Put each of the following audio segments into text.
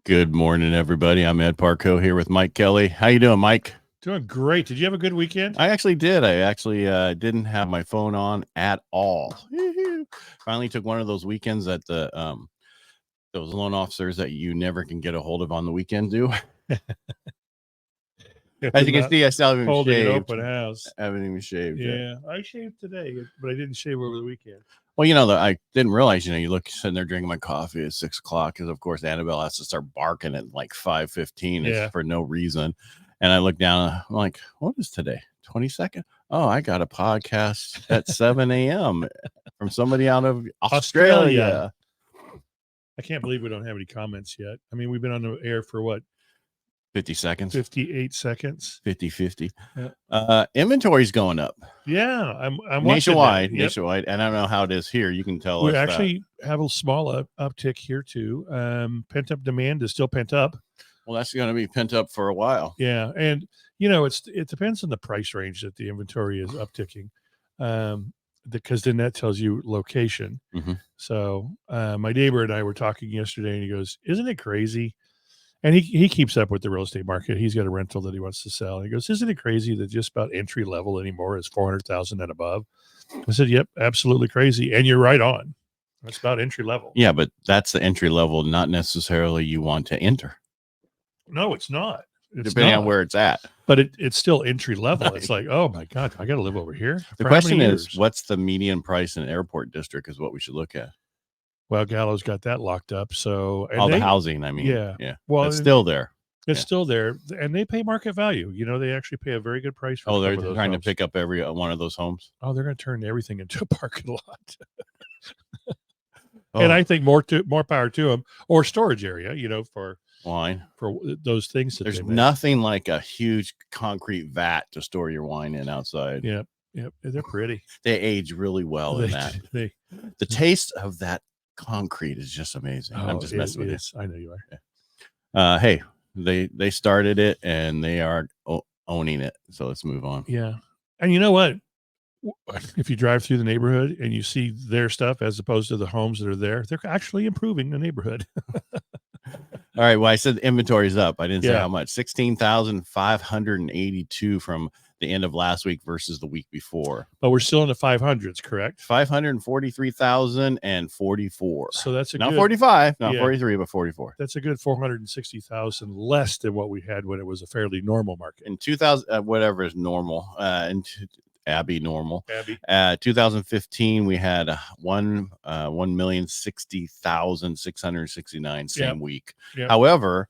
Good morning, everybody. I'm Ed Parcaut here with Mike Kelly. How you doing, Mike? Doing great. Did you have a good weekend? I actually did. I actually didn't have my phone on at all. Finally took one of those weekends that the those loan officers that you never can get a hold of on the weekend do. As you can see, I still haven't even holding an shaved. open house. I haven't even shaved yet. Yeah, I shaved today, but I didn't shave over the weekend. Well, I didn't realize, you look sitting there drinking my coffee at 6 o'clock because, of course, Annabelle has to start barking at like 5:15 Yeah. for no reason. And I look down, I'm like, what is today? 22nd? Oh, I got a podcast at 7 a.m. from somebody out of Australia. I can't believe we don't have any comments yet. I mean, we've been on the air for what? 50 seconds. 58 seconds. 50-50. Yeah. Inventory's going up. Yeah, I'm nationwide. Yep. Nationwide. And I don't know how it is here. You can tell we us actually have a small uptick here too. Pent up demand is still pent up. Well, that's going to be pent up for a while. Yeah, and it depends on the price range that the inventory is upticking, because then that tells you location. Mm-hmm. So my neighbor and I were talking yesterday, and he goes, "Isn't it crazy?" And he keeps up with the real estate market. He's got a rental that he wants to sell. And he goes, "Isn't it crazy that just about entry level anymore is 400,000 and above?" I said, "Yep, absolutely crazy." And you're right on. That's about entry level. Yeah, but that's the entry level, not necessarily you want to enter. No, it's not. Depending on where it's at. But it's still entry level. Right. It's like, oh my God, I got to live over here. The question is, what's the median price in airport district is what we should look at. Well, Gallo's got that locked up. So the housing, I mean. Yeah. Well, it's still there. It's still there. And they pay market value. They actually pay a very good price for they're trying to pick up every one of those homes. Oh, they're going to turn everything into a parking lot. And I think more power to them, or storage area, for wine, for those things. There's nothing like a huge concrete vat to store your wine in outside. Yep. They're pretty. They age really well in that. The taste of that concrete is just amazing. I'm just messing with you. I know you are. Yeah. Hey, they started it and they are owning it. So let's move on. Yeah. And you know what? If you drive through the neighborhood and you see their stuff as opposed to the homes that are there, they're actually improving the neighborhood. All right. Well, I said inventory is up. I didn't say how much. 16,582 from the end of last week versus the week before. But we're still in the 500s, correct? 543,044. So that's not 45, not 43, but 44. That's a good 460,000 less than what we had when it was a fairly normal market. In 2000, whatever is normal, Abby normal. 2015, we had 1,060,669 same week. Yep. However,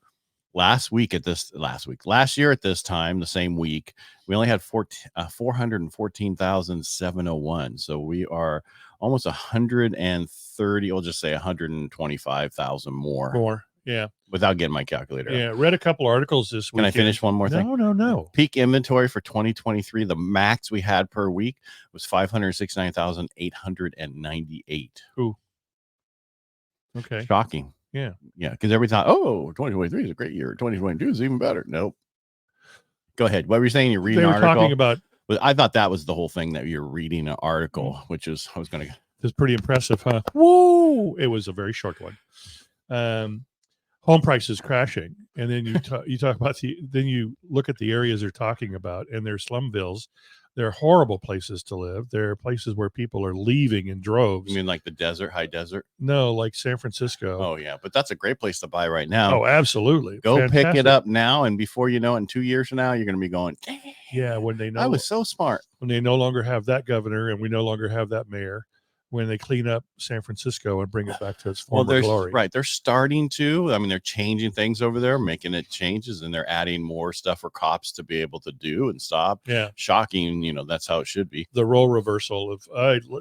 last year at this time, the same week, we only had 414,701. So we are almost 130. We'll just say 125,000 more. Yeah. Without getting my calculator. Yeah. Read a couple articles this week. Can I finish one more thing? No. Peak inventory for 2023, the max we had per week was 569,898. Ooh. Okay. Shocking. Yeah. Yeah. Because every time, 2023 is a great year. 2022 is even better. Nope. Go ahead. What were you saying? You're reading an article? Talking about. I thought that was the whole thing, that you're reading an article, which is, I was going to. It's pretty impressive, huh? Whoa. It was a very short one. Home prices crashing, and then you talk about then you look at the areas they're talking about, and they're slumvilles. They're horrible places to live. They're places where people are leaving in droves. You mean like the desert, high desert? No, like San Francisco. Oh yeah, but that's a great place to buy right now. Oh, absolutely. Go Fantastic. Pick it up now, and before you know it, in 2 years from now, you're going to be going, dang. Yeah, when they know I was so smart. When they no longer have that governor, and we no longer have that mayor. When they clean up San Francisco and bring it back to its former glory. Right. They're starting to. I mean, they're changing things over there, making it changes, and they're adding more stuff for cops to be able to do and stop. Yeah. Shocking. That's how it should be. The role reversal of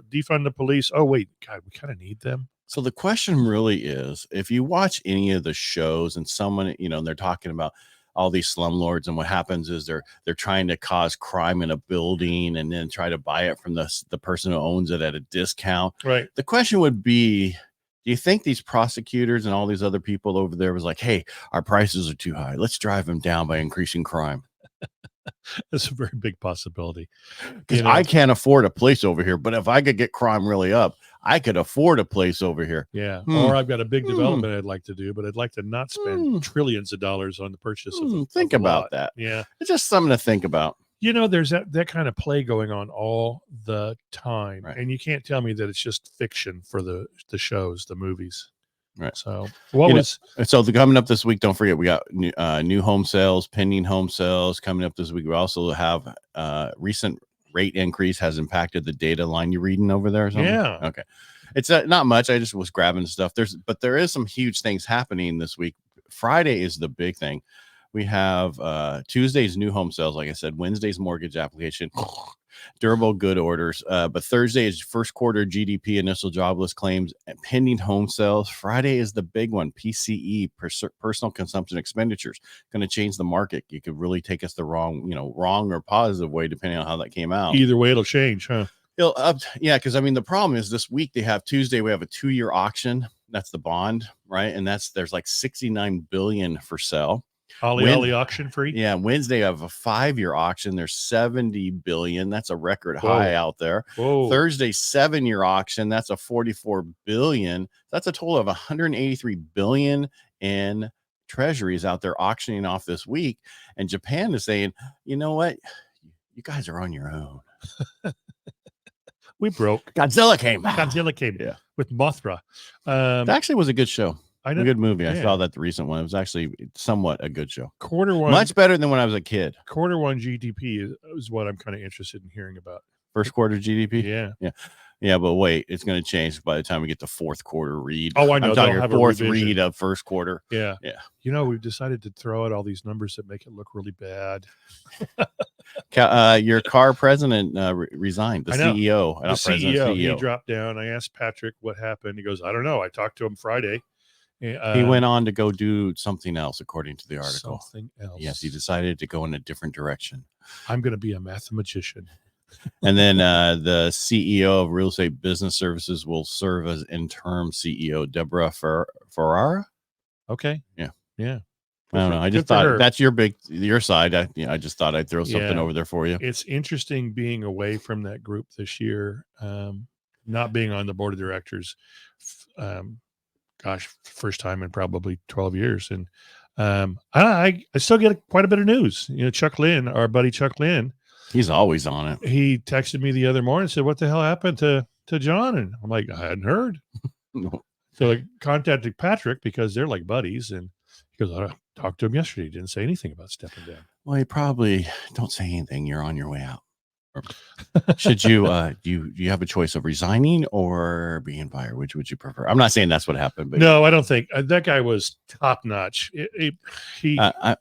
defund the police. Oh, wait. God, we kind of need them. So the question really is, if you watch any of the shows and someone, they're talking about all these slumlords, and what happens is they're trying to cause crime in a building and then try to buy it from the person who owns it at a discount. Right. The question would be, do you think these prosecutors and all these other people over there was like, hey, our prices are too high, let's drive them down by increasing crime? That's a very big possibility. Because I can't afford a place over here, but if I could get crime really up, I could afford a place over here. Yeah. Or I've got a big development I'd like to do, but I'd like to not spend trillions of dollars on the purchase of Think a about lot. that. Yeah. It's just something to think about. There's that kind of play going on all the time. Right. And you can't tell me that it's just fiction for the shows, the movies. Right. So coming up this week, don't forget, we got new home sales, pending home sales coming up this week. We also have recent rate increase has impacted the data line you're reading over there or something? Yeah. Okay. It's not much. I just was grabbing stuff. But there is some huge things happening this week. Friday is the big thing. We have Tuesday's new home sales, like I said, Wednesday's mortgage application, durable good orders. But Thursday is first quarter GDP, initial jobless claims, and pending home sales. Friday is the big one, PCE, personal consumption expenditures. Going to change the market. You could really take us the wrong or positive way, depending on how that came out. Either way, it'll change, huh? Because the problem is this week Tuesday we have a 2-year auction. That's the bond, right? And there's like $69 billion for sale. Ollie auction free. Yeah, Wednesday I have a 5-year auction. There's $70 billion. That's a record high out there. Whoa. Thursday 7-year auction. That's a $44 billion. That's a total of $183 billion in treasuries out there auctioning off this week. And Japan is saying, you know what? You guys are on your own. We broke. Godzilla came. Yeah, with Mothra. That actually was a good show. A good movie. Yeah. I saw that the recent one. It was actually somewhat a good show. Quarter one, much better than when I was a kid. Quarter one GDP is what I'm kind of interested in hearing about. First quarter GDP. Yeah. But wait, it's going to change by the time we get to fourth quarter read. Oh, I know. I'm talking fourth read of first quarter. Yeah. We've decided to throw out all these numbers that make it look really bad. Your car president resigned. The CEO. The CEO. He dropped down. I asked Patrick what happened. He goes, I don't know. I talked to him Friday. He went on to go do something else, according to the article. Something else. Yes, he decided to go in a different direction. I'm going to be a mathematician. And then the CEO of Real Estate Business Services will serve as interim CEO, Deborah Ferrara. Okay. Yeah. I don't know. I just thought that's your side. I just thought I'd throw something over there for you. It's interesting being away from that group this year, not being on the board of directors. First time in probably 12 years. And I still get quite a bit of news. Chuck Lynn, our buddy Chuck Lynn. He's always on it. He texted me the other morning and said, what the hell happened to John? And I'm like, I hadn't heard. No. So I contacted Patrick because they're like buddies. And he goes, I talked to him yesterday. He didn't say anything about stepping down. Well, you probably don't say anything. You're on your way out. Should you you have a choice of resigning or being fired? Which would you prefer? I'm not saying that's what happened, but no, I don't think that guy was top notch.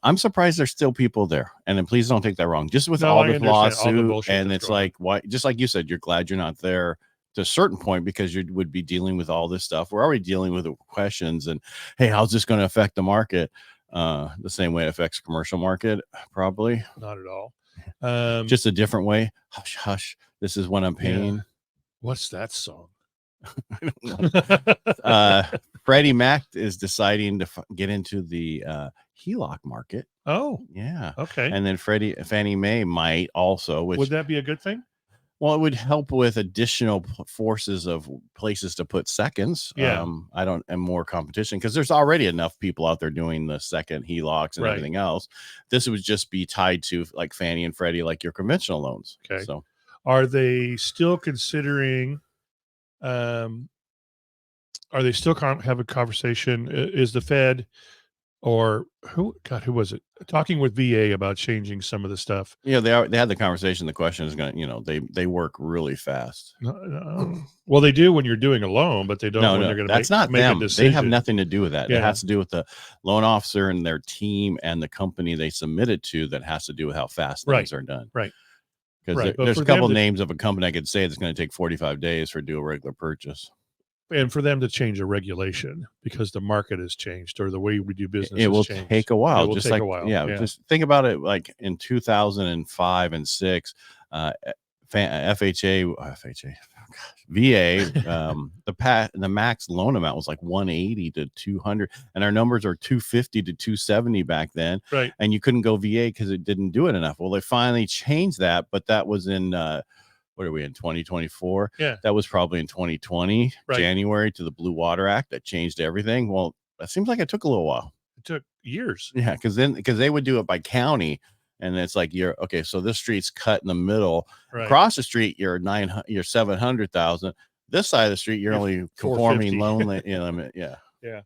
I'm surprised there's still people there. And then please don't take that wrong. Just with all the lawsuit, and it's like, why? Just like you said, you're glad you're not there to a certain point because you would be dealing with all this stuff. We're already dealing with the questions and hey, how's this going to affect the market? The same way it affects commercial market, probably not at all. Just a different way. Hush, hush. This is what I'm paying. Yeah. What's that song? I don't know. Freddie Mac is deciding to get into the HELOC market. Oh, yeah. Okay. And then Fannie Mae might also. Would that be a good thing? Well, it would help with additional forces of places to put seconds. Yeah. And more competition because there's already enough people out there doing the second HELOCs and everything else. This would just be tied to like Fannie and Freddie, like your conventional loans. Okay. So are they still considering, are they still have a conversation? Is the Fed or who was it talking with VA about changing some of the stuff? Yeah, they had the conversation. The question is going to, they work really fast. No. Well, they do when you're doing a loan, but they don't when they're going to that's not make them. a decision. They have nothing to do with that. Yeah. It has to do with the loan officer and their team and the company they submitted to. That has to do with how fast things are done. Right. Because there's a couple names of a company I could say that's going to take 45 days for do a regular purchase. And for them to change a regulation because the market has changed or the way we do business it will changed. take a while. It will take a while. Yeah, just think about it like in 2005 and 6, FHA, VA, the max loan amount was like 180 to 200, and our numbers are 250 to 270 back then. Right. And you couldn't go VA because it didn't do it enough. Well, they finally changed that, but that was in what are we in 2024? Yeah. That was probably in 2020, Right. January, to the Blue Water Act that changed everything. Well, that seems like it took a little while. It took years. Yeah, because they would do it by county, and it's like you're okay. So this street's cut in the middle. Right. Across the street, you're 700,000. This side of the street, you're only conforming 450. lonely. Yeah. Yeah.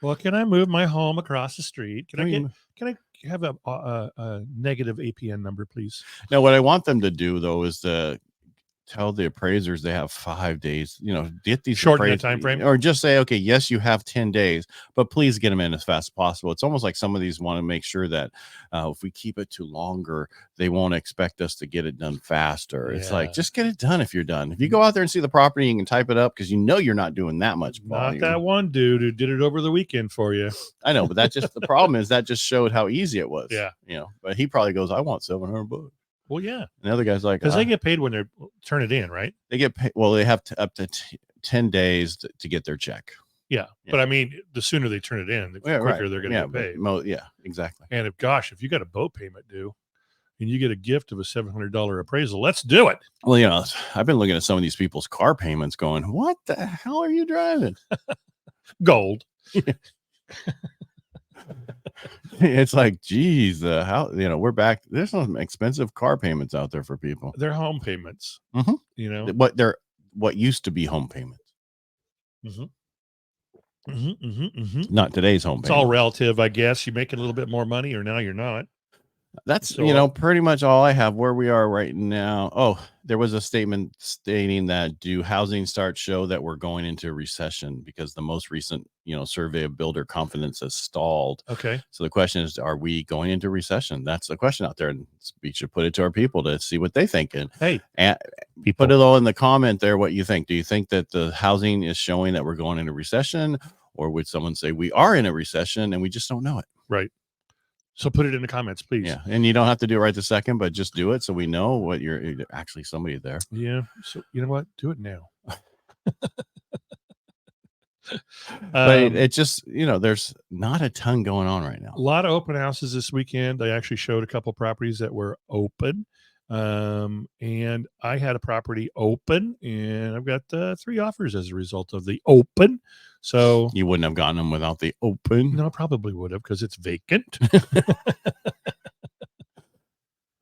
Well, can I move my home across the street? Can I I have a negative APN number, please? Now, what I want them to do though is to tell the appraisers they have 5 days, get these Shorten the time frame, or just say, okay, yes, you have 10 days, but please get them in as fast as possible. It's almost like some of these want to make sure that if we keep it too longer, they won't expect us to get it done faster. It's like, just get it done. If you're done, if you go out there and see the property, you can type it up because you're not doing that much volume. Not that one dude who did it over the weekend for you. I know, but that's just the problem is that just showed how easy it was. Yeah. But he probably goes, I want $700. Well, yeah. And the other guy's like, because they get paid when they turn it in, right? They get paid. Well, they have up to 10 days to get their check. Yeah. But I mean, the sooner they turn it in, the quicker they're going to get paid. Yeah, exactly. And if you got a boat payment due and you get a gift of a $700 appraisal, let's do it. Well, I've been looking at some of these people's car payments going, what the hell are you driving? Gold. It's like, geez, how we're back. There's some expensive car payments out there for people. They're home payments. Mm-hmm. What used to be home payments. Not today's home It's all relative, I guess. You make a little bit more money, or now you're not. That's pretty much all I have where we are right now. Oh, there was a statement stating that do housing starts show that we're going into a recession because the most recent survey of builder confidence has stalled. Okay. So the question is, are we going into recession? That's the question out there, and we should put it to our people to see what they think. And hey, put it all in the comment there what you think. Do you think that the housing is showing that we're going into recession, or would someone say we are in a recession and we just don't know it? Right. So put it in the comments, please. Yeah, and you don't have to do it right this second, but just do it so we know what you're actually somebody there. Yeah. So you know what? Do it now. But it just there's not a ton going on right now. A lot of open houses this weekend. I actually showed a couple properties that were open, and I had a property open, and I've got 3 offers as a result of the open. So you wouldn't have gotten them without the open. No, probably would have because it's vacant.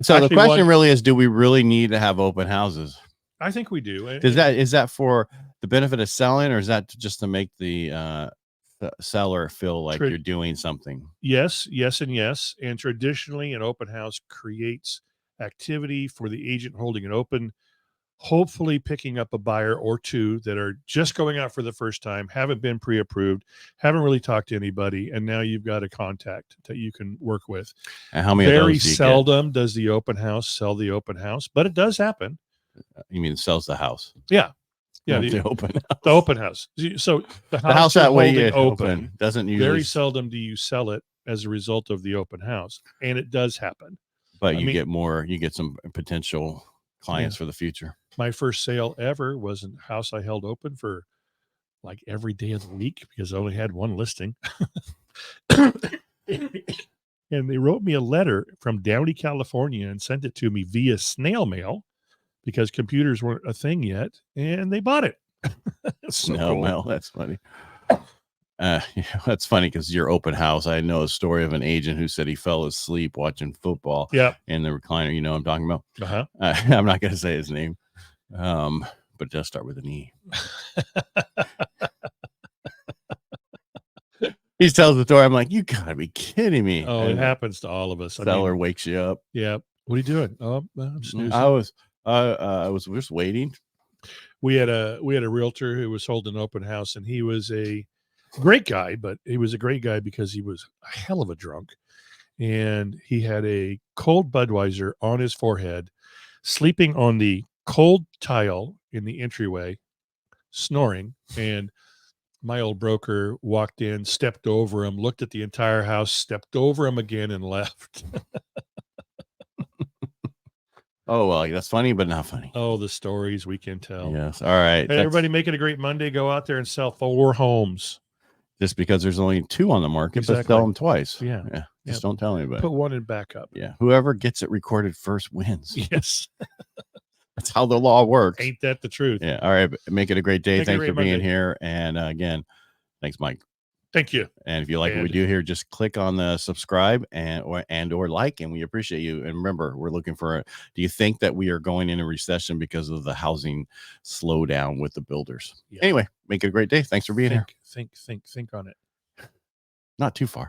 So actually, the question really is, do we really need to have open houses? I think we do. Is that for the benefit of selling, or is that just to make the seller feel like you're doing something? Yes, and yes. And traditionally, an open house creates activity for the agent holding it open, hopefully picking up a buyer or two that are just going out for the first time, haven't been pre-approved, haven't really talked to anybody, and now you've got a contact that you can work with. And how many Very of those seldom does the open house sell the open house, but it does happen. You mean sells the house? Yeah. The open house. The open house. So the house that way open doesn't usually. Very seldom do you sell it as a result of the open house, and it does happen. But you get some potential clients for the future. My first sale ever was a house I held open for like every day of the week because I only had one listing. And they wrote me a letter from Downey, California, and sent it to me via snail mail because computers weren't a thing yet, and they bought it. Snail mail, that's funny. That's funny because your open house. I know a story of an agent who said he fell asleep watching football. Yeah, in the recliner. You know what I'm talking about. I'm not going to say his name, but it does start with an E. He tells the story. I'm like, you gotta be kidding me. Oh, it happens to all of us. Seller wakes you up. Yeah. What are you doing? Oh, I'm snoozing. I was just waiting. We had a realtor who was holding an open house, and he was a great guy, but he was a great guy because he was a hell of a drunk, and he had a cold Budweiser on his forehead, sleeping on the cold tile in the entryway, snoring. And my old broker walked in, stepped over him, looked at the entire house, stepped over him again, and left. Oh, well, that's funny, but not funny. Oh, the stories we can tell. Yes. All right. Hey, everybody, make it a great Monday. Go out there and sell 4 homes. Just because there's only 2 on the market, but sell them twice. Yeah. Just don't tell anybody. Put one in backup. Yeah. Whoever gets it recorded first wins. Yes. That's how the law works. Ain't that the truth? Yeah. All right. Make it a great day. Make it a Thanks great for being Monday. here. And again, thanks, Mike. Thank you. And if you like what we do here, just click on the subscribe or like, and we appreciate you. And remember, we're looking for do you think that we are going into recession because of the housing slowdown with the builders? Yeah. Anyway, make it a great day. Thanks for being here. Think on it. Not too far.